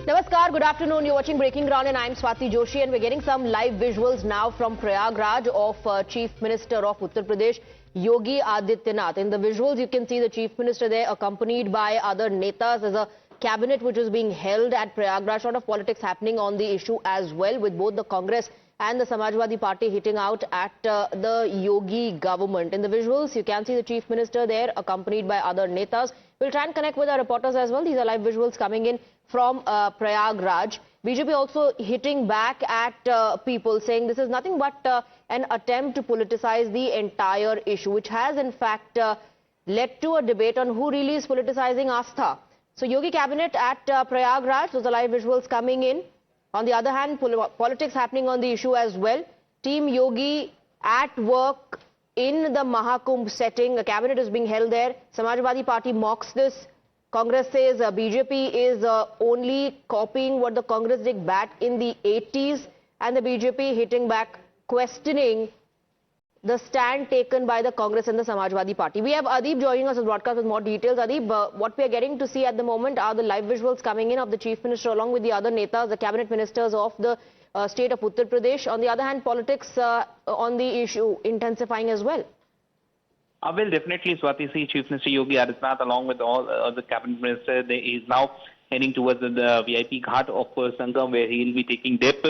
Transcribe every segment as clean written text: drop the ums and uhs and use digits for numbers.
Namaskar, good afternoon. You're watching Breaking Ground and I'm Swati Joshi and we're getting some live visuals now from Prayagraj of Chief Minister of Uttar Pradesh, Yogi Adityanath. In the visuals, you can see the Chief Minister there accompanied by other netas. There's a cabinet which is being held at Prayagraj. A lot of politics happening on the issue as well, with both the Congress and the Samajwadi Party hitting out at the Yogi government. In the visuals, you can see the Chief Minister there accompanied by other netas. We'll try and connect with our reporters as well. These are live visuals coming in from Prayagraj. BJP also hitting back at people, saying this is nothing but an attempt to politicize the entire issue, which has in fact led to a debate on who really is politicizing Astha. So Yogi cabinet at Prayagraj, those are live visuals coming in. On the other hand, politics happening on the issue as well. Team Yogi at work in the Maha Kumbh setting. A cabinet is being held there. Samajwadi Party mocks this. Congress says BJP is only copying what the Congress did back in the 80s, and the BJP hitting back, questioning the stand taken by the Congress and the Samajwadi Party. We have Adib joining us on broadcast with more details. Adib, what we are getting to see at the moment are the live visuals coming in of the Chief Minister along with the other netas, the cabinet ministers of the state of Uttar Pradesh. On the other hand, politics on the issue intensifying as well. Well, definitely, Swati, see Chief Minister Yogi Adityanath along with all the cabinet ministers, he is now heading towards the VIP Ghat of Sangam, where he will be taking dip.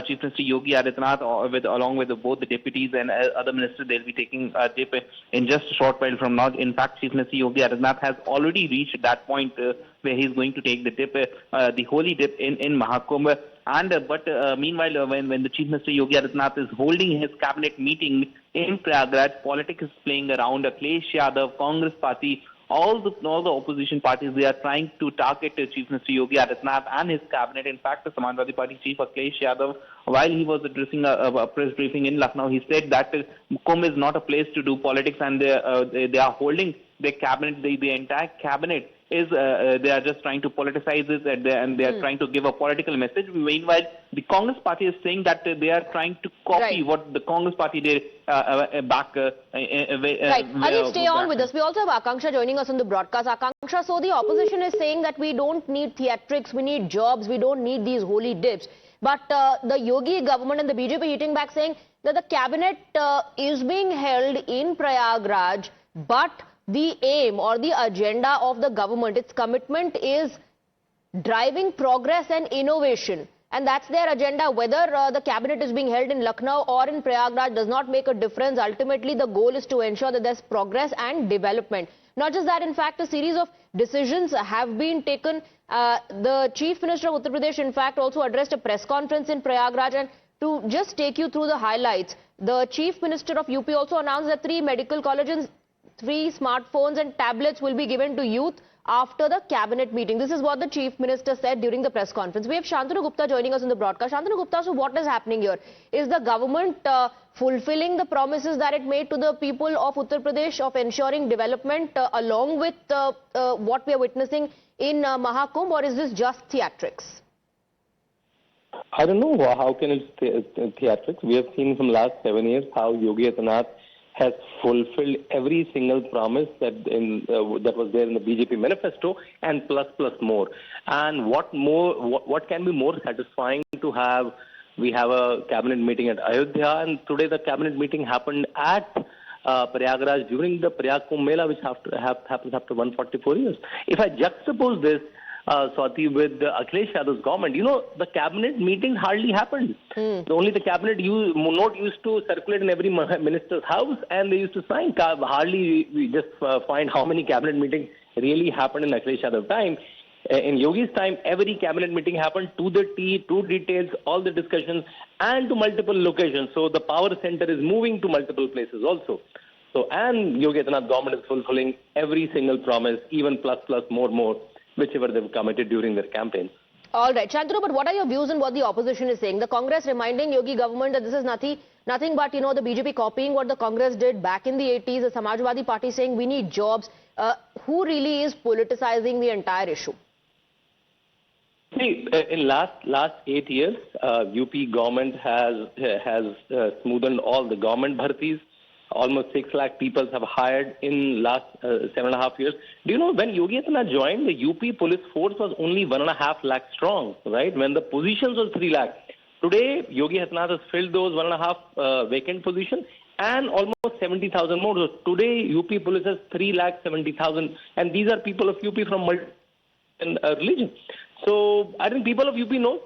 Chief Minister Yogi Adityanath, along with both the deputies and other ministers, they will be taking a dip in just a short while from now. In fact, Chief Minister Yogi Adityanath has already reached that point where he is going to take the dip, the holy dip in Mahakumbh. But meanwhile, when the Chief Minister Yogi Adityanath is holding his cabinet meeting in Prayagraj, politics is playing around. Akhilesh Yadav, Congress Party, all the opposition parties, they are trying to target Chief Minister Yogi Adityanath and his cabinet. In fact, the Samajwadi Party chief Akhilesh Yadav, while he was addressing a press briefing in Lucknow, he said that Kumbh is not a place to do politics, and they are holding their cabinet, the entire cabinet is they are just trying to politicize this, and they are trying to give a political message. Meanwhile, the Congress Party is saying that they are trying to copy what the Congress Party did back. Right. Adib, stay on with us. We also have Akanksha joining us on the broadcast. Akanksha, so the opposition is saying that we don't need theatrics, we need jobs, we don't need these holy dips. But the Yogi government and the BJP hitting back, saying that the cabinet is being held in Prayagraj, but the aim or the agenda of the government, its commitment is driving progress and innovation. And that's their agenda. Whether the cabinet is being held in Lucknow or in Prayagraj does not make a difference. Ultimately, the goal is to ensure that there's progress and development. Not just that, in fact, a series of decisions have been taken. The Chief Minister of Uttar Pradesh, in fact, also addressed a press conference in Prayagraj. And to just take you through the highlights, the Chief Minister of UP also announced that 3 medical colleges, 3 smartphones and tablets will be given to youth after the cabinet meeting. This is what the Chief Minister said during the press conference. We have Shantanu Gupta joining us in the broadcast. Shantanu Gupta, so what is happening here? Is the government fulfilling the promises that it made to the people of Uttar Pradesh of ensuring development along with what we are witnessing in Mahakumbh, or is this just theatrics? I don't know how can it theatrics. We have seen from last 7 years how Yogi Adityanath has fulfilled every single promise that that was there in the BJP manifesto, and plus more. And what can be more satisfying to have? We have a cabinet meeting at Ayodhya, and today the cabinet meeting happened at Prayagraj during the Prayagraj Mela, which happens after 144 years. If I juxtapose this, Swati, with Akhilesh Yadav's government, the cabinet meetings hardly happened. Only the cabinet note used to circulate in every minister's house, and they used to sign. Hardly we just find how many cabinet meetings really happened in Akhilesh Yadav's time. In Yogi's time, every cabinet meeting happened to the T, to details, all the discussions, and to multiple locations. So the power center is moving to multiple places also. So, and Yogi Adityanath government is fulfilling every single promise, even plus more, whichever they've committed during their campaigns. All right, Shantanu, but what are your views on what the opposition is saying? The Congress reminding Yogi government that this is nothing but, the BJP copying what the Congress did back in the 80s. The Samajwadi Party saying we need jobs. Who really is politicizing the entire issue? See, in last 8 years, UP government has smoothened all the government bhartis. almost 6 lakh people have hired in last 7.5 years. Do you know when Yogi Adityanath joined, the UP police force was only 1.5 lakh strong, right? When the positions was 3 lakh. Today, Yogi Adityanath has filled those 1.5 vacant positions and almost 70,000 more. So today, UP police has 3,70,000, and these are people of UP from multiple religion. So I think people of UP know.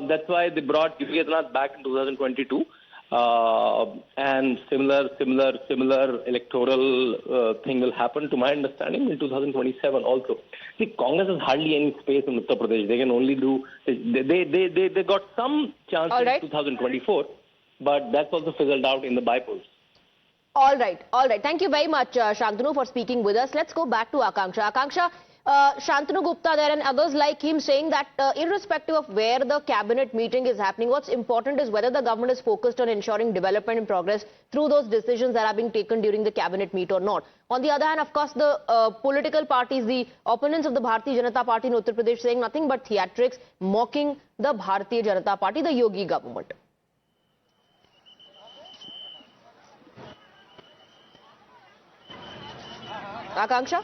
That's why they brought Yogi Adityanath back in 2022. And similar electoral thing will happen, to my understanding, in 2027 also. See, Congress has hardly any space in Uttar Pradesh. They can only do, they got some chance in 2024, but that's also fizzled out in the bypolls. All right. Thank you very much, Shantanu, for speaking with us. Let's go back to Akanksha. Akanksha, Shantanu Gupta there and others like him saying that irrespective of where the cabinet meeting is happening, what's important is whether the government is focused on ensuring development and progress through those decisions that are being taken during the cabinet meet or not. On the other hand, of course, the political parties, the opponents of the Bharatiya Janata Party in Uttar Pradesh saying nothing but theatrics, mocking the Bharatiya Janata Party, the Yogi government. Akanksha?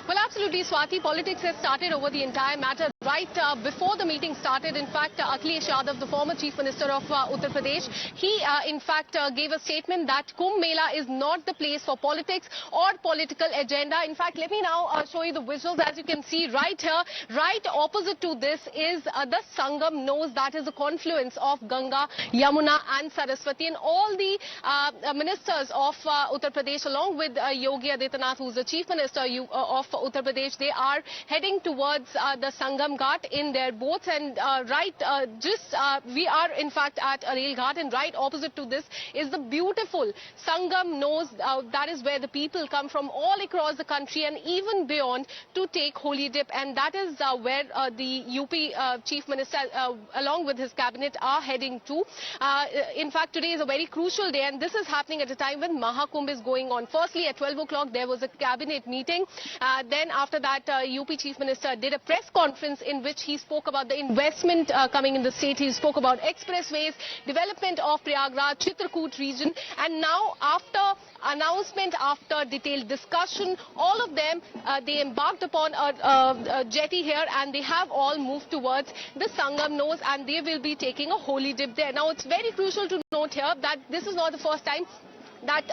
Well, absolutely, Swati. Politics has started over the entire matter. Right before the meeting started, in fact, Akhilesh Yadav, the former Chief Minister of Uttar Pradesh, he in fact gave a statement that Kumbh Mela is not the place for politics or political agenda. In fact, let me now show you the visuals. As you can see right here, right opposite to this is the Sangam nose, that is the confluence of Ganga, Yamuna and Saraswati, and all the ministers of Uttar Pradesh, along with Yogi Adityanath, who is the Chief Minister of Uttar Pradesh, they are heading towards the Sangam Ghat in their boats, and we are in fact at a rail ghat, and right opposite to this is the beautiful Sangam nose. That is where the people come from all across the country and even beyond to take holy dip, and that is where the UP Chief Minister along with his cabinet are heading to. In fact, today is a very crucial day, and this is happening at a time when Maha Kumbh is going on. Firstly, at 12 o'clock there was a cabinet meeting. Then after that, UP Chief Minister did a press conference in which he spoke about the investment coming in the state. He spoke about expressways, development of Prayagraj, Chitrakoot region, and now after announcement, after detailed discussion, all of them, they embarked upon a jetty here, and they have all moved towards the Sangam nose, and they will be taking a holy dip there. Now, it's very crucial to note here that this is not the first time that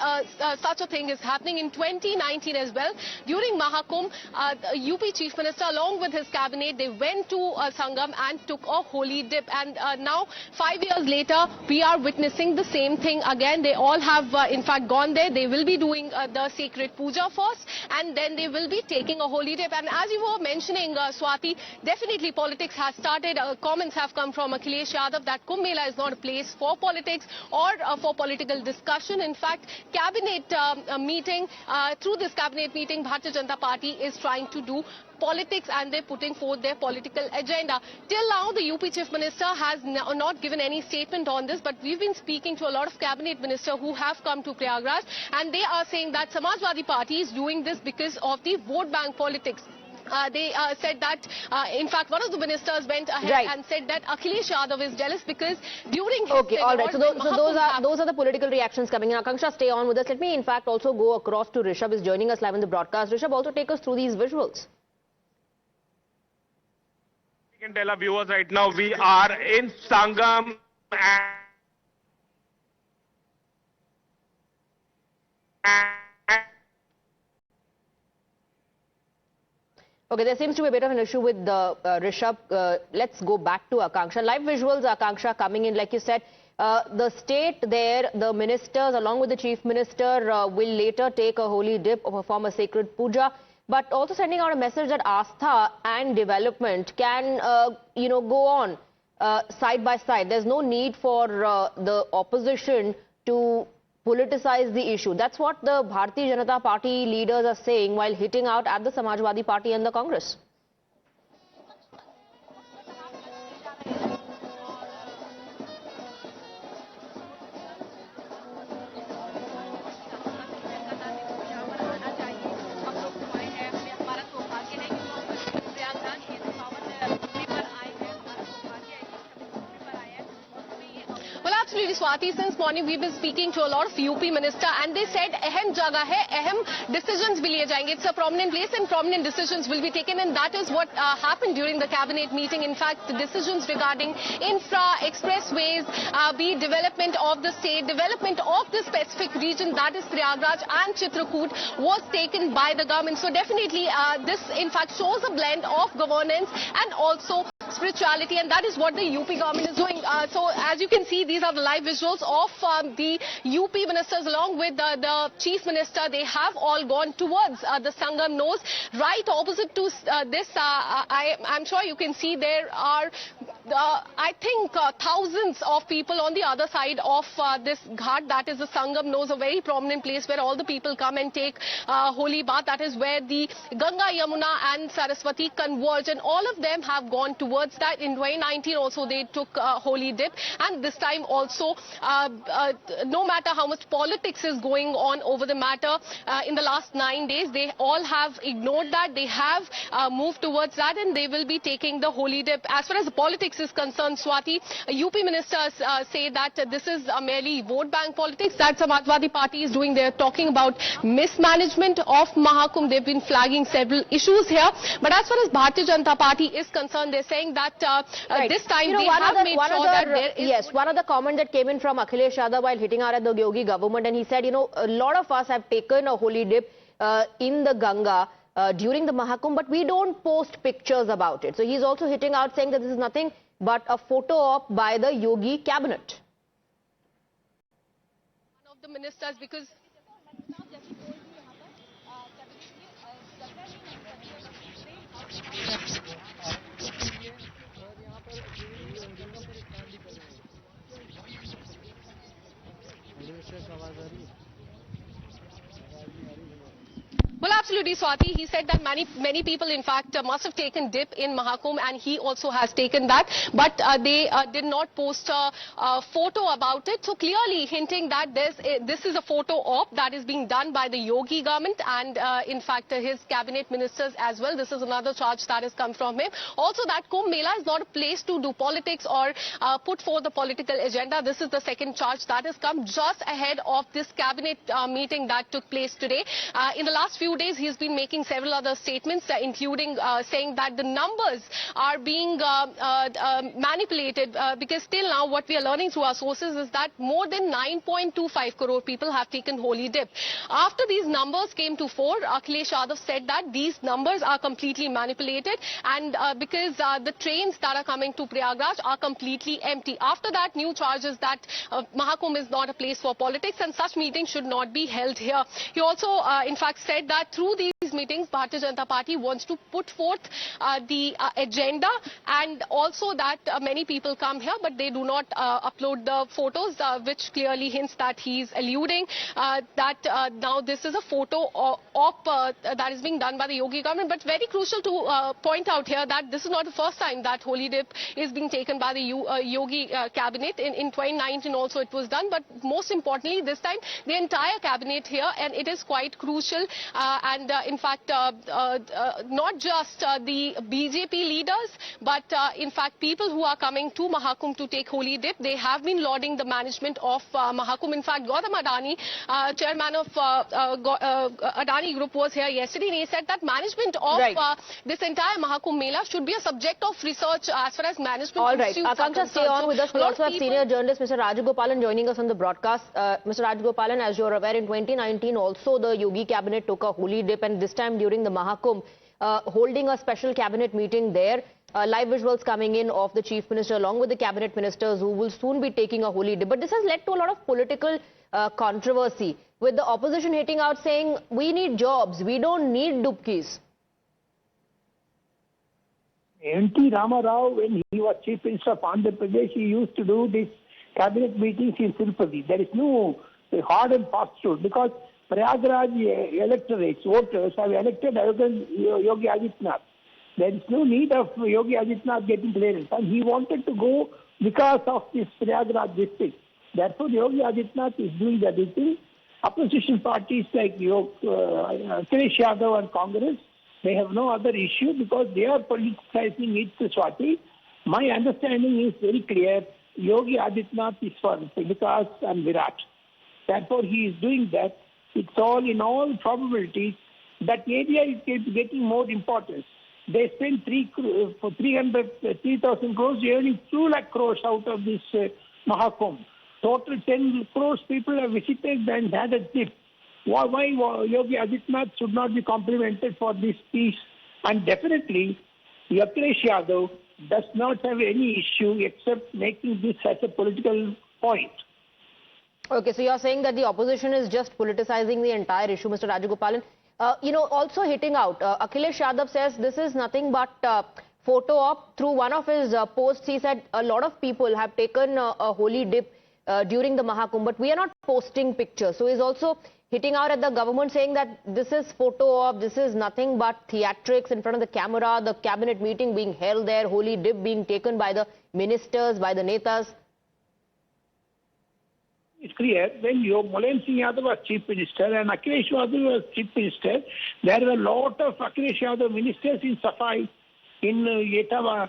such a thing is happening. In 2019 as well, during Mahakumbh, UP Chief Minister along with his cabinet, they went to Sangam and took a holy dip, and now 5 years later we are witnessing the same thing again. They all have in fact gone there. They will be doing the sacred puja first, and then they will be taking a holy dip. And as you were mentioning, Swati, definitely politics has started. Comments have come from Akhilesh Yadav that Kumbh Mela is not a place for politics or for political discussion. In fact, cabinet meeting, through this cabinet meeting, Bharatiya Janata Party is trying to do politics, and they're putting forth their political agenda. Till now, the UP Chief Minister has not given any statement on this, but we've been speaking to a lot of cabinet ministers who have come to Prayagraj, and they are saying that Samajwadi Party is doing this because of the vote bank politics. They said that, in fact, one of the ministers went ahead and said that Akhilesh Yadav is jealous because during his all right. So those are the political reactions coming in. Akanksha, stay on with us. Let me, in fact, also go across to Rishabh, is joining us live in the broadcast. Rishabh, also take us through these visuals. We can tell our viewers right now we are in Sangam Okay, there seems to be a bit of an issue with Rishabh. Let's go back to Akanksha. Live visuals, Akanksha, coming in. Like you said, the state there, the ministers along with the chief minister will later take a holy dip or perform a sacred puja, but also sending out a message that Astha and development can, go on side by side. There's no need for the opposition to politicize the issue. That's what the Bharatiya Janata Party leaders are saying while hitting out at the Samajwadi Party and the Congress. absolutely, Swati. Since morning, we've been speaking to a lot of UP minister, and they said, "Ahem jagah hai, ahem decisions will liye jayenge." It's a prominent place, and prominent decisions will be taken, and that is what happened during the cabinet meeting. In fact, the decisions regarding infra, expressways, be development of the state, development of the specific region, that is Prayagraj and Chitrakoot, was taken by the government. So definitely, this in fact shows a blend of governance and also spirituality, and that is what the UP government is doing. So as you can see, these are the live visuals of the UP ministers along with the chief minister. They have all gone towards the Sangam nose. Right opposite to this, I'm sure you can see there are, I think, thousands of people on the other side of this ghat. That is the Sangam nose, a very prominent place where all the people come and take holy bath. That is where the Ganga, Yamuna and Saraswati converge, and all of them have gone towards that. In 2019 also they took a holy dip, and this time also, no matter how much politics is going on over the matter, in the last 9 days, they all have ignored that. They have moved towards that, and they will be taking the holy dip. As far as the politics is concerned, Swati, UP ministers say that this is merely vote bank politics that Samajwadi Party is doing. They're talking about mismanagement of Mahakumbh. They've been flagging several issues here. But as far as Bharatiya Janata Party is concerned, they're saying that this time they have made sure that there is... Yes, one other comment that came in from Akhilesh Yadav while hitting out at the Yogi government, and he said, a lot of us have taken a holy dip in the Ganga during the Mahakumbh, but we don't post pictures about it. So he's also hitting out saying that this is nothing but a photo op by the Yogi cabinet. One of the ministers, because... Well, absolutely, Swati. He said that many people, in fact, must have taken dip in Mahakumbh, and he also has taken that. But they did not post a photo about it. So clearly hinting that this is a photo op that is being done by the Yogi government and, in fact, his cabinet ministers as well. This is another charge that has come from him. Also, that Kumbh Mela is not a place to do politics or put forth the political agenda. This is the second charge that has come just ahead of this cabinet meeting that took place today. In the last few days, he's been making several other statements, including saying that the numbers are being manipulated, because till now what we are learning through our sources is that more than 9.25 crore people have taken holy dip. After these numbers came to fore, Akhilesh Yadav said that these numbers are completely manipulated, and because the trains that are coming to Prayagraj are completely empty. After that, new charges that Mahakumbh is not a place for politics and such meetings should not be held here. He also, in fact, said that through these meetings, Bharatiya Janata Party wants to put forth the agenda, and also that many people come here, but they do not upload the photos, which clearly hints that he's alluding that now this is a photo op that is being done by the Yogi government. But very crucial to point out here that this is not the first time that holy dip is being taken by the Yogi cabinet. In 2019 also it was done, but most importantly this time the entire cabinet here, and it is quite crucial. And in fact, not just the BJP leaders, but in fact people who are coming to Mahakumbh to take holy dip, they have been lauding the management of Mahakumbh. In fact, Gautam Adani, chairman of Adani Group, was here yesterday, and he said that management of this entire Mahakumbh Mela should be a subject of research as far as management. All right, Akanksha, stay on with us. We also have senior journalist Mr. Rajagopalan joining us on the broadcast. Mr. Rajagopalan, as you're aware, in 2019 also the Yogi cabinet took a holy dip, and this time during the Mahakumbh, holding a special cabinet meeting there. Live visuals coming in of the chief minister along with the cabinet ministers who will soon be taking a holy dip. But this has led to a lot of political controversy, with the opposition hitting out saying we need jobs, we don't need dubkis. N.T. Rama Rao, when he was chief minister of Andhra Pradesh, he used to do these cabinet meetings in Tirupati. There is no hard and fast rule, because Prayagraj electorates, voters have elected Yogi Adityanath. There is no need of Yogi Adityanath getting clearance, and he wanted to go because of this Prayagraj district. Therefore, Yogi Adityanath is doing the thing. Opposition parties like Akhilesh Yadav and Congress, they have no other issue because they are politicizing it, Swati. My understanding is very clear. Yogi Adityanath is for Vikas and Virat. Therefore, he is doing that. It's all, in all probability, that area is getting more importance. They spent 3,000 crores, earning 2 lakh crores out of this Maha Kumbh. Total 10 crores people have visited and had a tip. Why Yogi Adityanath should not be complimented for this piece? And definitely, Akhilesh Yadav does not have any issue except making this as a political point. Okay, so you're saying that the opposition is just politicizing the entire issue, Mr. Rajagopalan. Also hitting out, Akhilesh Yadav says this is nothing but photo op. Through one of his posts, he said a lot of people have taken a holy dip during the Mahakumbh, but we are not posting pictures. So he's also hitting out at the government, saying that this is photo op, this is nothing but theatrics in front of the camera, the cabinet meeting being held there, holy dip being taken by the ministers, by the netas. It's clear when Mulayam Singh Yadav was Chief Minister and Akhilesh Yadav was Chief Minister, there were a lot of Akhilesh Yadav ministers in Safai, in Etawah.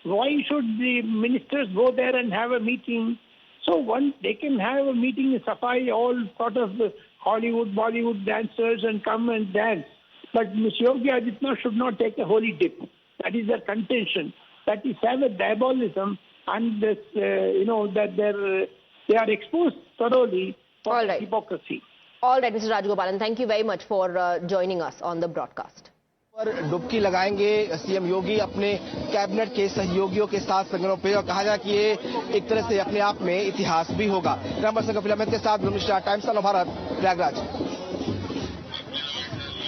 Why should the ministers go there and have a meeting? So they can have a meeting in Safai, all sort of Hollywood, Bollywood dancers and come and dance. But Ms. Yogi Adityanath should not take a holy dip. That is their contention. That is have a diabolism and this, that they are exposed thoroughly for hypocrisy. All right, Mr. Rajagopalan, thank you very much for joining us on the broadcast. पर डुबकी लगाएंगे CM योगी अपने cabinet के सहयोगियों के साथ संगमों पे और कहा जाए कि ये एक तरह से अपने आप में इतिहास भी होगा। रामबल संघ फिल्म के साथ mister times of Bharat Prayagraj.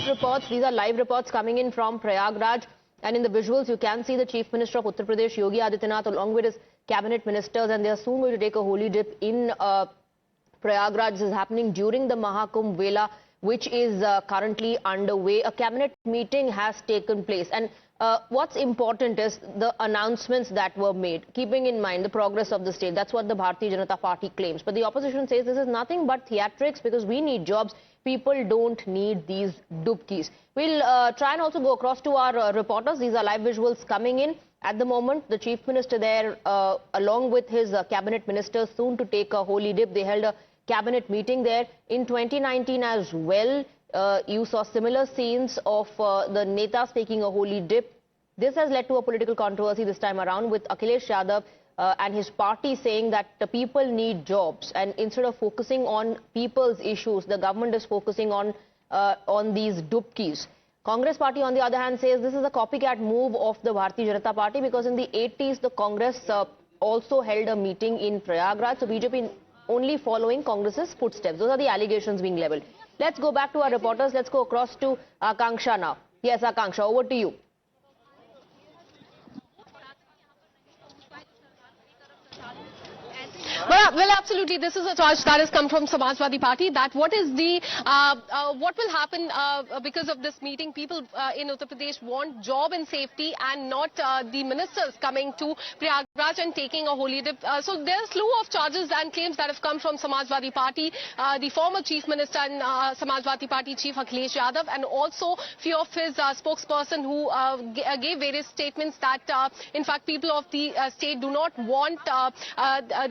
Reports, these are live reports coming in from Prayagraj, and in the visuals you can see the Chief Minister of Uttar Pradesh, Yogi Adityanath, along with his cabinet ministers, and they are soon going to take a holy dip in Prayagraj. This is happening during the Mahakumbh Vela, which is currently underway. A cabinet meeting has taken place, and what's important is the announcements that were made, keeping in mind the progress of the state. That's what the Bharatiya Janata Party claims. But the opposition says this is nothing but theatrics because we need jobs. People don't need these dubkis. We'll try and also go across to our reporters. These are live visuals coming in. At the moment, the Chief Minister there, along with his cabinet ministers, soon to take a holy dip. They held a cabinet meeting there in 2019 as well. You saw similar scenes of the netas taking a holy dip. This has led to a political controversy this time around, with Akhilesh Yadav and his party saying that the people need jobs, and instead of focusing on people's issues, the government is focusing on these dubkis. Congress party, on the other hand, says this is a copycat move of the Bharatiya Janata Party, because in the 80s, the Congress also held a meeting in Prayagraj. So BJP only following Congress's footsteps. Those are the allegations being leveled. Let's go back to our reporters. Let's go across to Akanksha now. Yes, Akanksha, over to you. Well, absolutely. This is a charge that has come from Samajwadi Party, that what will happen because of this meeting. People in Uttar Pradesh want job and safety, and not the ministers coming to Prayagraj and taking a holy dip. So there are a slew of charges and claims that have come from Samajwadi Party, the former Chief Minister and Samajwadi Party Chief Akhilesh Yadav, and also few of his spokesperson who gave various statements that in fact people of the state do not want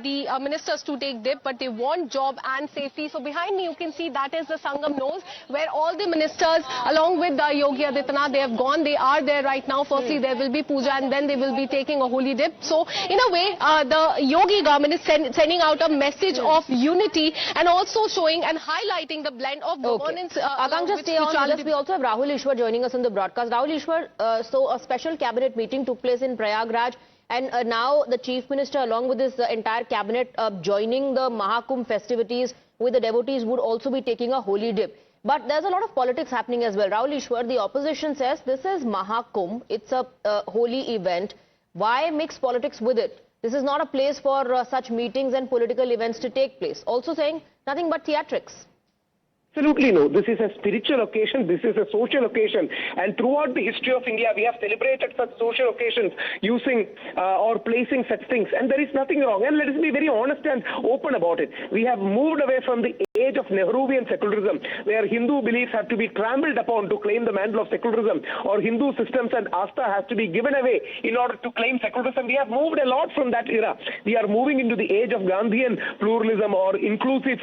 the ministers to take dip, but they want job and safety. So behind me you can see that is the Sangam nose, where all the ministers along with Yogi Adityanath, they have gone. They are there right now. Firstly there will be puja, and then they will be taking a holy dip. So in a way the Yogi government is sending out a message of unity, and also showing and highlighting the blend of governance. Akanksha, stay on this. We also have Rahul Ishwar joining us on the broadcast. Rahul Ishwar, so a special cabinet meeting took place in Prayagraj, and now the Chief Minister along with his entire cabinet joining the Mahakumbh festivities with the devotees would also be taking a holy dip. But there's a lot of politics happening as well. Rahul Ishwar, the opposition says this is Mahakumbh, it's a holy event. Why mix politics with it? This is not a place for such meetings and political events to take place. Also saying nothing but theatrics. Absolutely no. This is a spiritual occasion. This is a social occasion. And throughout the history of India, we have celebrated such social occasions using or placing such things. And there is nothing wrong. And let us be very honest and open about it. We have moved away from the age of Nehruvian secularism, where Hindu beliefs have to be trampled upon to claim the mantle of secularism, or Hindu systems and Asta has to be given away in order to claim secularism. We have moved a lot from that era. We are moving into the age of Gandhian pluralism or inclusive,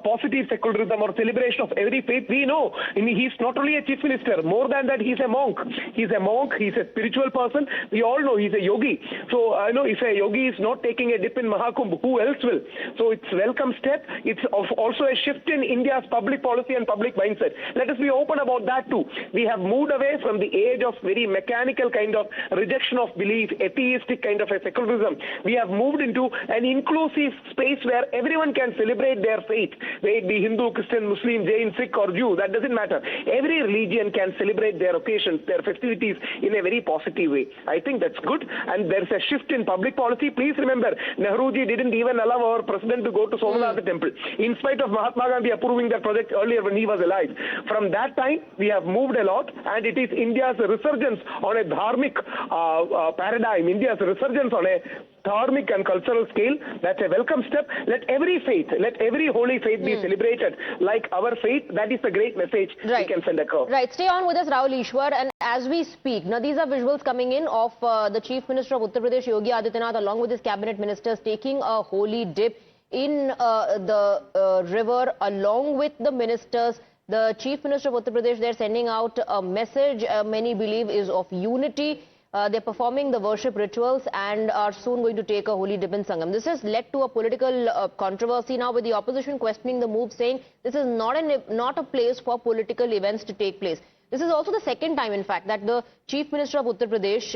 positive secularism or celebration of every faith. We know he's not only a chief minister, more than that, he's a monk. He's a monk, he's a spiritual person. We all know he's a yogi. So I know if a yogi is not taking a dip in Maha Kumbh, who else will? So it's a welcome step. It's also a shift in India's public policy and public mindset. Let us be open about that too. We have moved away from the age of very mechanical kind of rejection of belief, atheistic kind of a secularism. We have moved into an inclusive space where everyone can celebrate their faith, whether it be Hindu, Christian, Muslim, Jain, Sikh or Jew, that doesn't matter. Every religion can celebrate their occasions, their festivities in a very positive way. I think that's good, and there's a shift in public policy. Please remember, Nehruji didn't even allow our president to go to Somnath temple, in spite of Mahatma Gandhi approving that project earlier when he was alive. From that time, we have moved a lot, and it is India's resurgence on a dharmic paradigm, India's resurgence on a dharmic and cultural scale. That's a welcome step. Let every faith, let every holy faith be celebrated like our faith. That is the great message we can send across. Right. Stay on with us, Rahul Ishwar. And as we speak, now these are visuals coming in of the Chief Minister of Uttar Pradesh, Yogi Adityanath, along with his cabinet ministers, taking a holy dip in the river along with the ministers. The Chief Minister of Uttar Pradesh, they're sending out a message many believe is of unity. They're performing the worship rituals and are soon going to take a holy dip in Sangam. This has led to a political controversy now, with the opposition questioning the move, saying this is not a place for political events to take place. This is also the second time, in fact, that the Chief Minister of Uttar Pradesh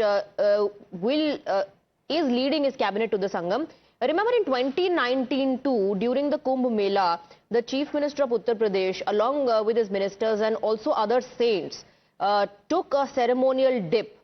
is leading his cabinet to the Sangam. Remember in 2019 too, during the Kumbh Mela, the Chief Minister of Uttar Pradesh, along with his ministers and also other saints, took a ceremonial dip.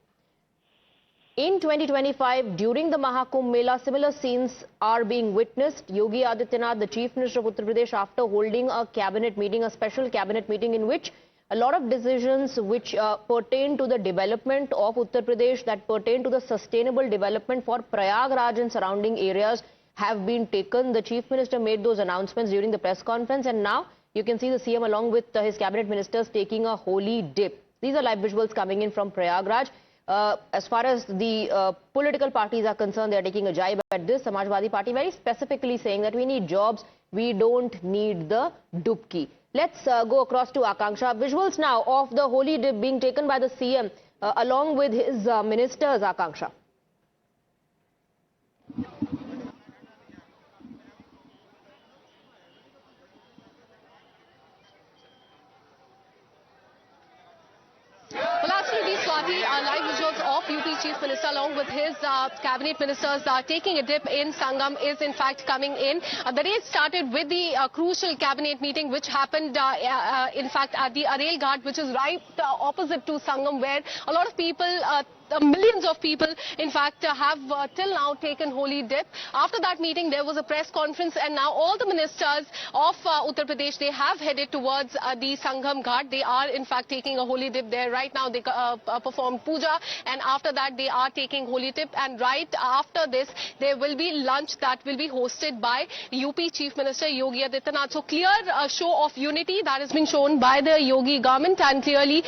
In 2025, during the Mahakumbh Mela, similar scenes are being witnessed. Yogi Adityanath, the Chief Minister of Uttar Pradesh, after holding a cabinet meeting, a special cabinet meeting in which a lot of decisions which pertain to the development of Uttar Pradesh, that pertain to the sustainable development for Prayagraj and surrounding areas, have been taken. The Chief Minister made those announcements during the press conference, and now you can see the CM along with his cabinet ministers taking a holy dip. These are live visuals coming in from Prayagraj. As far as the political parties are concerned, they are taking a jibe at this. Samajwadi Party very specifically saying that we need jobs, we don't need the dubki. Let's go across to Akanksha. Visuals now of the holy dip being taken by the CM along with his ministers, Akanksha. Well, absolutely, Swati. Live visuals of UP Chief Minister along with his cabinet ministers taking a dip in Sangam is in fact coming in. The day started with the crucial cabinet meeting which happened in fact at the Arel Ghat, which is right opposite to Sangam, where a lot of people millions of people, in fact, have till now taken holy dip. After that meeting, there was a press conference, and now all the ministers of Uttar Pradesh, they have headed towards the Sangam Ghat. They are, in fact, taking a holy dip there. Right now, they performed puja, and after that, they are taking holy dip. And right after this, there will be lunch that will be hosted by UP Chief Minister Yogi Adityanath. So clear show of unity that has been shown by the Yogi government, and clearly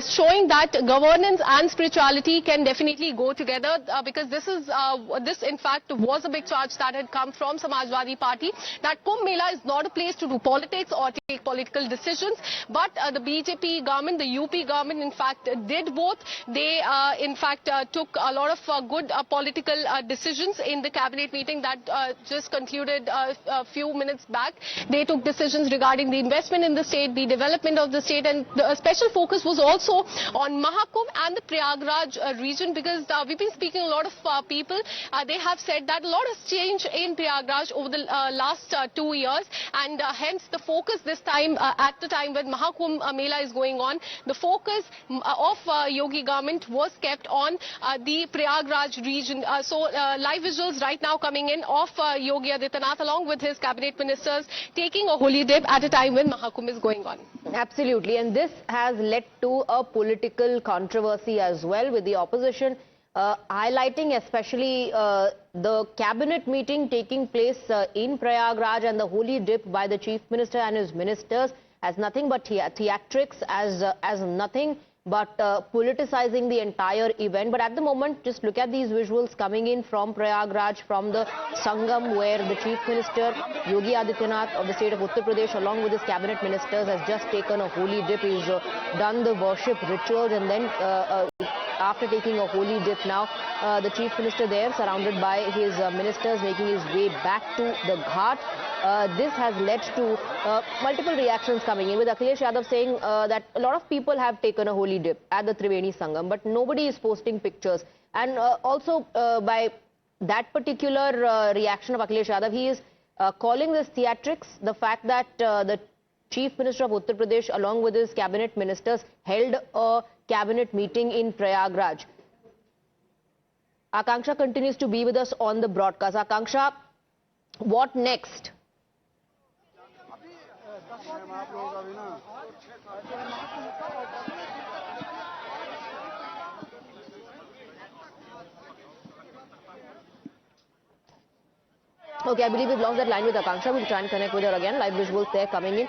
showing that governance and spirituality can definitely go together, because this in fact was a big charge that had come from Samajwadi Party, that Kumbh Mela is not a place to do politics or take political decisions, but the BJP government, the UP government, in fact did both. They in fact took a lot of good political decisions in the cabinet meeting that just concluded a few minutes back. They took decisions regarding the investment in the state, the development of the state, and the special focus was also on Mahakumbh and the Prayagraj region, because we've been speaking a lot of people. They have said that a lot has changed in Prayagraj over the last 2 years, and hence the focus this time, at the time when Mahakumbh Mela is going on, the focus of Yogi government was kept on the Prayagraj region. So live visuals right now coming in of Yogi Adityanath along with his cabinet ministers taking a holy dip at a time when Mahakumbh is going on. Absolutely, and this has led to a political controversy as well, with the opposition highlighting especially the cabinet meeting taking place in Prayagraj and the holy dip by the Chief Minister and his ministers as nothing but theatrics, as nothing but politicizing the entire event. But at the moment, just look at these visuals coming in from Prayagraj, from the Sangam, where the Chief Minister, Yogi Adityanath of the state of Uttar Pradesh, along with his cabinet ministers, has just taken a holy dip. He's done the worship rituals, and then after taking a holy dip now, the Chief Minister there, surrounded by his ministers, making his way back to the Ghat. This has led to multiple reactions coming in, with Akhilesh Yadav saying that a lot of people have taken a holy dip at the Triveni Sangam, but nobody is posting pictures. And also by that particular reaction of Akhilesh Yadav, he is calling this theatrics, the fact that the Chief Minister of Uttar Pradesh, along with his cabinet ministers, held a cabinet meeting in Prayagraj. Akanksha continues to be with us on the broadcast. Akanksha, what next? Okay, I believe we've lost that line with Akanksha. We'll try and connect with her again. Live visuals there coming in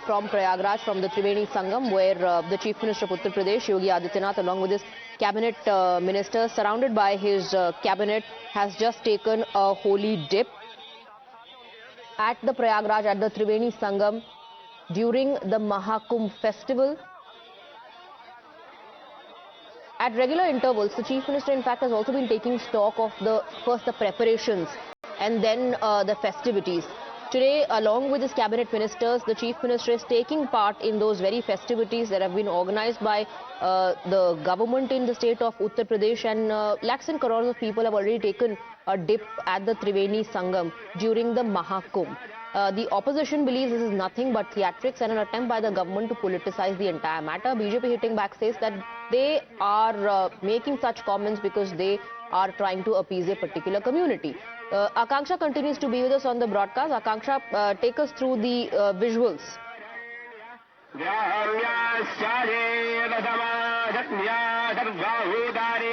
from Prayagraj, from the Triveni Sangam, where the Chief Minister of Uttar Pradesh, Yogi Adityanath, along with his cabinet ministers, surrounded by his cabinet, has just taken a holy dip at the Prayagraj, at the Triveni Sangam, during the Mahakumbh festival. At regular intervals, the Chief Minister, in fact, has also been taking stock of the preparations and then the festivities. Today, along with his cabinet ministers, the Chief Minister is taking part in those very festivities that have been organized by the government in the state of Uttar Pradesh, and lakhs and crores of people have already taken a dip at the Triveni Sangam during the Mahakumbh. The opposition believes this is nothing but theatrics and an attempt by the government to politicize the entire matter. BJP hitting back says that they are making such comments because they are trying to appease a particular community. Akanksha continues to be with us on the broadcast. Akanksha, take us through the visuals. Well,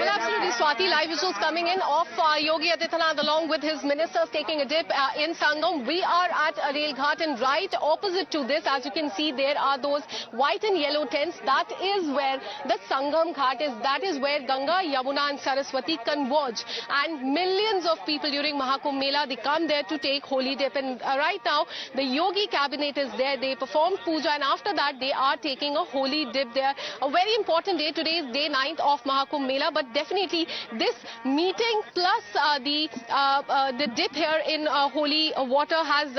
absolutely, Swati. Live visuals coming in of Yogi Adityanath along with his ministers taking a dip in Sangam. We are at a rail ghat, and right opposite to this, as you can see, there are those white and yellow tents. That is where the Sangam ghat is. That is where Ganga, Yamuna and Saraswati converge. And millions of people during Mahakumbh Mela, they come there to take holy dip. And right now, the Yogi cabinet is there. They perform puja, and after that, they are taking a holy dip there. A very important day. Today is day 9th of Mahakumbh Mela, but definitely this meeting plus the dip here in holy water has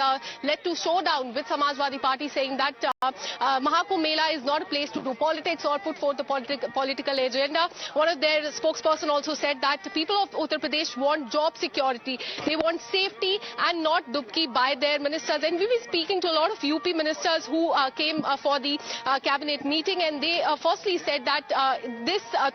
led to showdown with Samajwadi Party, saying that Mahakumbh Mela is not a place to do politics or put forth the political agenda. One of their spokesperson also said that the people of Uttar Pradesh want job security. They want safety and not dubki by their ministers. And we were speaking to a lot of UP ministers who came for the cabinet meeting, and they firstly said that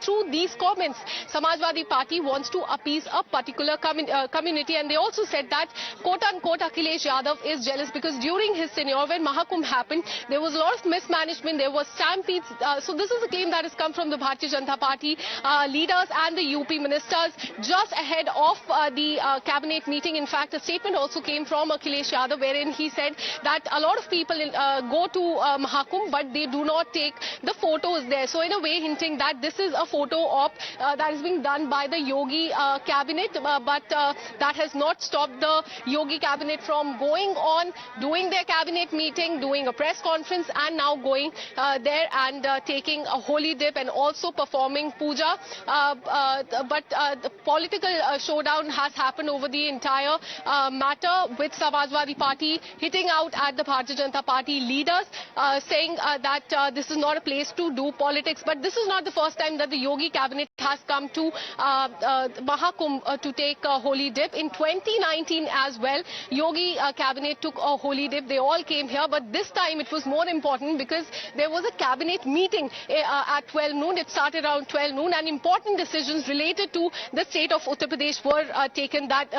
through these comments, Samajwadi Party wants to appease a particular community. And they also said that, quote unquote, Akhilesh Yadav is jealous because during his tenure, when Mahakumbh happened, there was a lot of mismanagement, there was stampedes. So this is a claim that has come from the Bharatiya Janata Party leaders and the UP ministers just ahead of the cabinet meeting. In fact, a statement also came from Akhilesh Yadav, wherein he said that a lot of people go to Mahakumbh, but they do not take the photos there. So in a way hinting that this is a photo op that is being done by the Yogi cabinet, but that has not stopped the Yogi cabinet from going on, doing their cabinet meeting, doing a press conference, and now going there and taking a holy dip and also performing puja. But the political showdown has happened over the entire matter, with Samajwadi Party hitting out at the Bharatiya Janata Party leaders, saying that this is not a place to do politics. But this is not the first time that the Yogi cabinet has come to Mahakumbh to take a holy dip. In 2019 as well, Yogi cabinet took a holy dip. They all came here, but this time it was more important because there was a cabinet meeting at 12 noon. It started around 12 noon, and important decisions related to the state of Uttar Pradesh were taken, that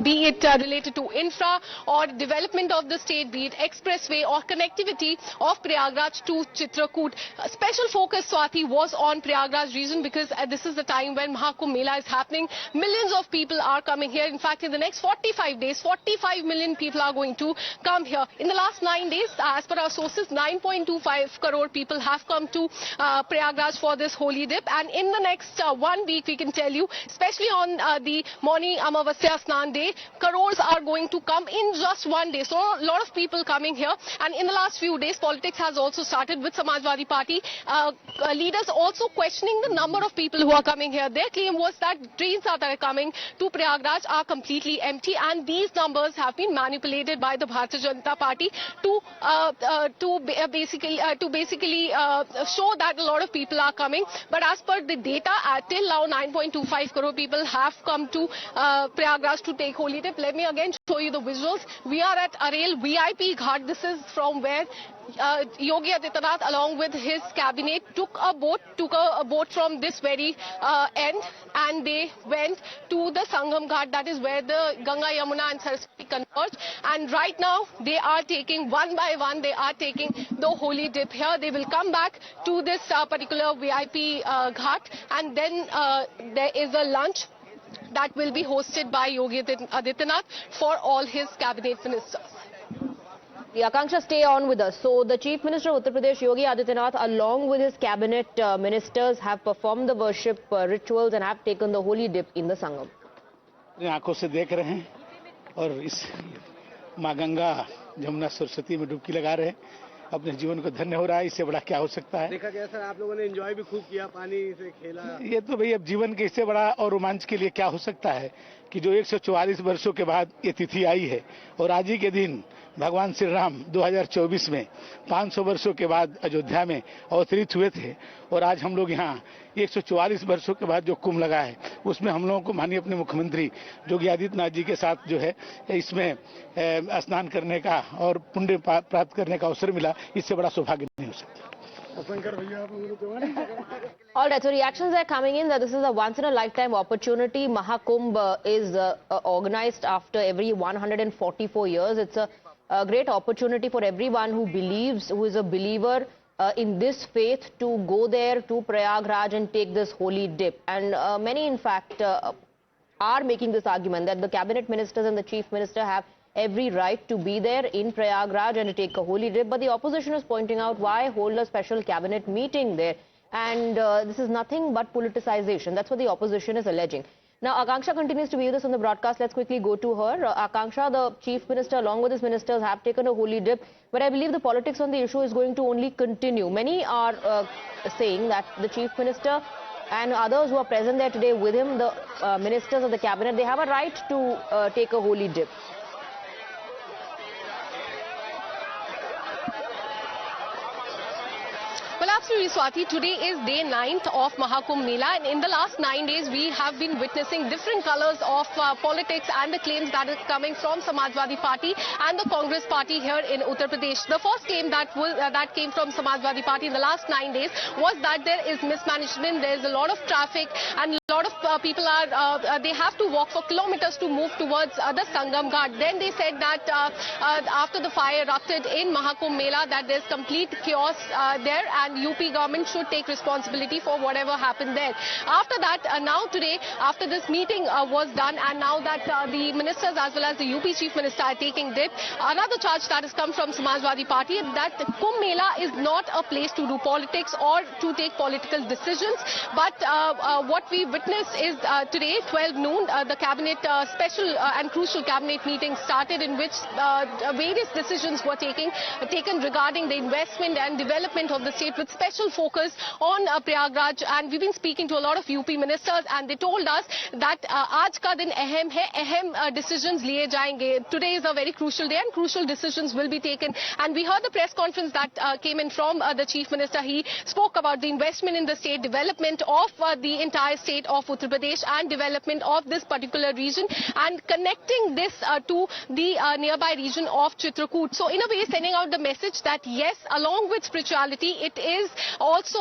be it related to infra or development of the state, be it expressway or connectivity of Prayagraj to Chitrakoot. Special focus, Swati, was on Prayagraj region because this is the time when Mahakumbh Mela is happening. Millions of people are coming here. In fact, in the next 45 days, 45 million people are going to come here. In the last 9 days, as per our sources, 9.25 crore people have come to Prayagraj for this holy dip. And in the next 1 week, we can tell you, especially on the Mauni Amavasya Snan day, crores are going to come in just 1 day. So a lot of people coming here. And in the last few days, politics has also started with Samajwadi Party. Leaders also questioning the number of people who are coming here. Their claim was that trains that are coming to Prayagraj are completely empty, and these numbers have been manipulated by the Bharatiya Janata Party to basically show that a lot of people are coming. But as per the data, till now 9.25 crore people have come to Prayagraj to take holy dip. Let me again show you the visuals. We are at Arel VIP Ghat. This is from where Yogi Adityanath along with his cabinet took a boat from this very end, and they went to the Sangam Ghat, that is where the Ganga, Yamuna and Saraswati converge. And right now they are taking one by one, they are taking the holy dip here. They will come back to this particular VIP Ghat, and then there is a lunch that will be hosted by Yogi Adityanath for all his cabinet ministers. The Akanksha, stay on with us. So the Chief Minister of Uttar Pradesh, Yogi Adityanath, along with his cabinet ministers, have performed the worship rituals and have taken the holy dip in the Sangam. आंखों से देख रहे हैं और इस माँ गंगा जमुना सरस्वती में डुबकी लगा रहे हैं. अपने जीवन को धन्य हो रहा है. इससे बड़ा क्या हो सकता है. देखा गया सर, आप लोगों ने एंजॉय भी खूब किया, पानी से खेला. ये तो भाई अब जीवन के इससे बड़ा और रोमांच के लिए क्या हो सकता है कि जो 144 वर्षों के बाद ये तिथि आई है और आज ही के दिन भगवान श्री राम 2024 में 500 वर्षों के बाद अयोध्या में अवतरित हुए थे, और आज हम लोग यहाँ 144 वर्षों के बाद जो कुंभ लगा है उसमें हम लोगों को माननीय अपने मुख्यमंत्री योगी आदित्यनाथ जी के साथ जो है इसमें स्नान करने का और पुण्य प्राप्त करने का अवसर मिला. इससे बड़ा सौभाग्य नहीं हो सकता. All right, so reactions are coming in that this is a once-in-a-lifetime opportunity. Maha Kumbh is organized after every 144 years. It's a great opportunity for everyone who believes, who is a believer in this faith, to go there to Prayagraj and take this holy dip. And many, in fact, are making this argument that the cabinet ministers and the chief minister have every right to be there in Prayagraj and to take a holy dip. But the opposition is pointing out, why hold a special cabinet meeting there? And this is nothing but politicization. That's what the opposition is alleging. Now, Akanksha continues to be with us on the broadcast. Let's quickly go to her. Akanksha, the chief minister along with his ministers have taken a holy dip, but I believe the politics on the issue is going to only continue. Many are saying that the chief minister and others who are present there today with him, the ministers of the cabinet, they have a right to take a holy dip. Well, absolutely, Swati. Today is day 9th of Mahakumbh Mela, and in the last 9 days, we have been witnessing different colors of politics and the claims that is coming from Samajwadi Party and the Congress Party here in Uttar Pradesh. The first claim that came from Samajwadi Party in the last 9 days was that there is mismanagement, there is a lot of traffic, and a lot of people are they have to walk for kilometers to move towards the Sangam Ghat. Then they said that after the fire erupted in Mahakumbh Mela, that there's complete chaos there, and UP government should take responsibility for whatever happened there. After that, now today, after this meeting was done, and now that the ministers as well as the UP chief minister are taking dip, another charge that has come from Samajwadi Party that Kumbh Mela is not a place to do politics or to take political decisions. But what we witnessed is today, 12 noon, the cabinet special and crucial cabinet meeting started, in which various decisions were taken regarding the investment and development of the state, with special focus on Prayagraj. And we've been speaking to a lot of UP ministers, and they told us that aaj ka din ahem hai, ahem decisions liye jayenge. Today is a very crucial day and crucial decisions will be taken. And we heard the press conference that came in from the chief minister. He spoke about the investment in the state, development of the entire state of Uttar Pradesh and development of this particular region, and connecting this to the nearby region of Chitrakoot. So in a way, sending out the message that yes, along with spirituality, it is also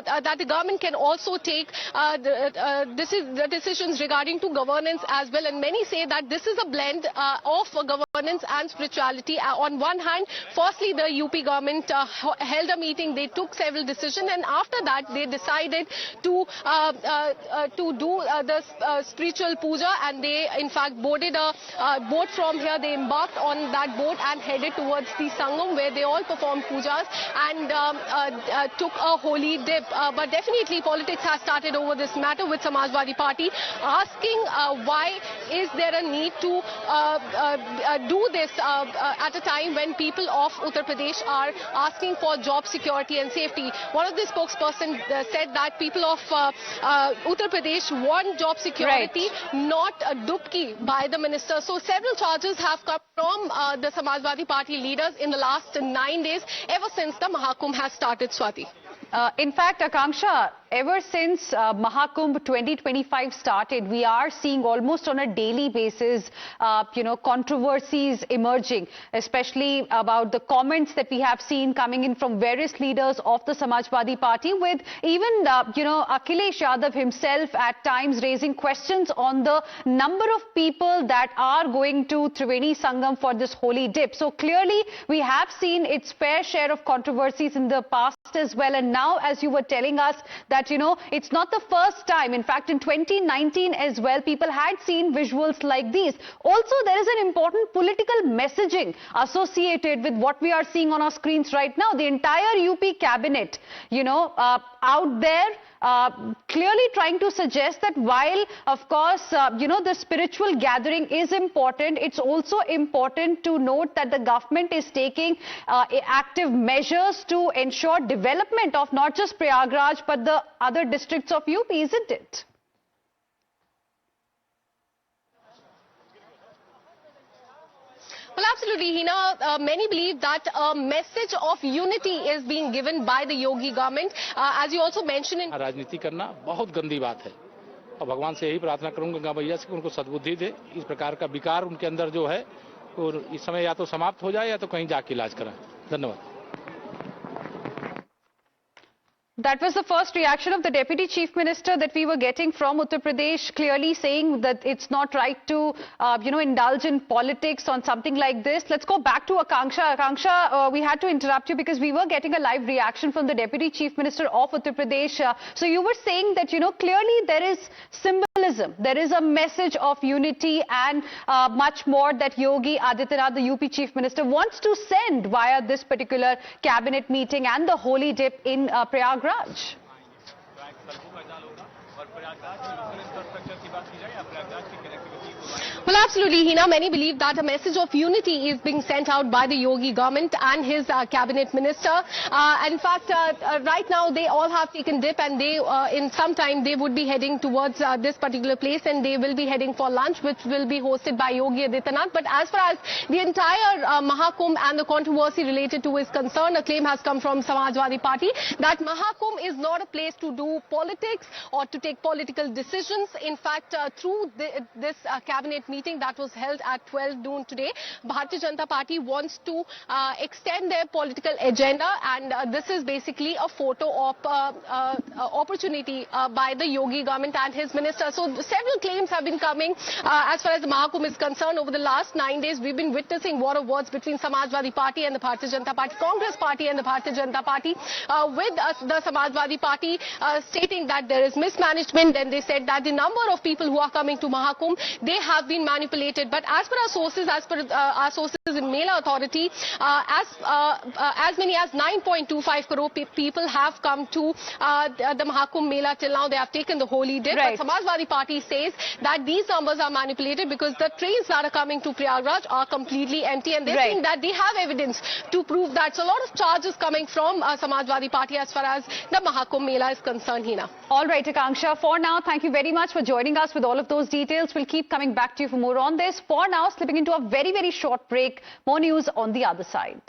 that the government can also take the decisions regarding to governance as well. And many say that this is a blend of governance governance and spirituality. On one hand, firstly, the UP government held a meeting. They took several decisions, and after that, they decided to do the spiritual puja, and they, in fact, boarded a boat from here. They embarked on that boat and headed towards the Sangam, where they all performed pujas and took a holy dip. But definitely, politics has started over this matter, with Samajwadi Party asking why is there a need to do this at a time when people of Uttar Pradesh are asking for job security and safety. One of the spokesperson said that people of Uttar Pradesh want job security, not a dupki by the minister. So several charges have come from the Samajwadi Party leaders in the last 9 days, ever since the Mahakumbh has started, Swati. In fact, Akanksha, ever since Mahakumbh 2025 started, we are seeing almost on a daily basis, controversies emerging, especially about the comments that we have seen coming in from various leaders of the Samajwadi Party, with even, Akhilesh Yadav himself at times raising questions on the number of people that are going to Triveni Sangam for this holy dip. So clearly, we have seen its fair share of controversies in the past as well. And now, as you were telling us, that, it's not the first time. In fact, in 2019 as well, people had seen visuals like these. Also, there is an important political messaging associated with what we are seeing on our screens right now. The entire UP cabinet, out there, clearly trying to suggest that while, of course, the spiritual gathering is important, it's also important to note that the government is taking active measures to ensure development of not just Prayagraj but the other districts of UP, isn't it? Well, absolutely, Hina. Many believe that a message of unity is being given by the Yogi government. As you also mentioned in... राजनीति करना बहुत गंदी बात है और भगवान से यही प्रार्थना करूंगा गंगा मैया से कि उनको सद्बुद्धि दे। इस प्रकार का विकार उनके अंदर जो है और इस समय या तो समाप्त हो जाए या तो कहीं जाके इलाज कराएं। धन्यवाद। That was the first reaction of the Deputy Chief Minister that we were getting from Uttar Pradesh, clearly saying that it's not right to, indulge in politics on something like this. Let's go back to Akanksha. Akanksha, we had to interrupt you because we were getting a live reaction from the Deputy Chief Minister of Uttar Pradesh. So you were saying that, clearly there is symbolism. There is a message of unity and much more that Yogi Adityanath, the UP Chief Minister, wants to send via this particular cabinet meeting and the holy dip in Prayagraj. Well, absolutely, Hina. Many believe that a message of unity is being sent out by the Yogi government and his cabinet minister. In fact, right now they all have taken dip, and they, in some time, they would be heading towards this particular place, and they will be heading for lunch, which will be hosted by Yogi Adityanath. But as far as the entire Mahakumbh and the controversy related to is concerned, a claim has come from Samajwadi Party that Mahakumbh is not a place to do politics or to take political decisions. In fact, through this cabinet meeting that was held at 12 noon today, Bharatiya Janata Party wants to extend their political agenda, and this is basically a photo of opportunity by the Yogi government and his minister. So several claims have been coming as far as the Mahakumbh is concerned. Over the last 9 days, we've been witnessing war of words between Samajwadi Party and the Bharatiya Janata Party, Congress Party and the Bharatiya Janata Party, with the Samajwadi Party stating that there is mismanagement. Then they said that the number of people who are coming to Mahakumbh, they have been manipulated. But as per our sources, in Mela Authority, as many as 9.25 crore people have come to the Mahakumbh Mela till now. They have taken the holy dip. Right. But Samajwadi Party says that these numbers are manipulated because the trains that are coming to Prayagraj are completely empty, and they think that they have evidence to prove that. So a lot of charges coming from Samajwadi Party as far as the Mahakumbh Mela is concerned, Hina. All right, Akanksha, for now, thank you very much for joining us with all of those details. We'll keep coming back to you for more on this. For now, slipping into a very, very short break. More news on the other side.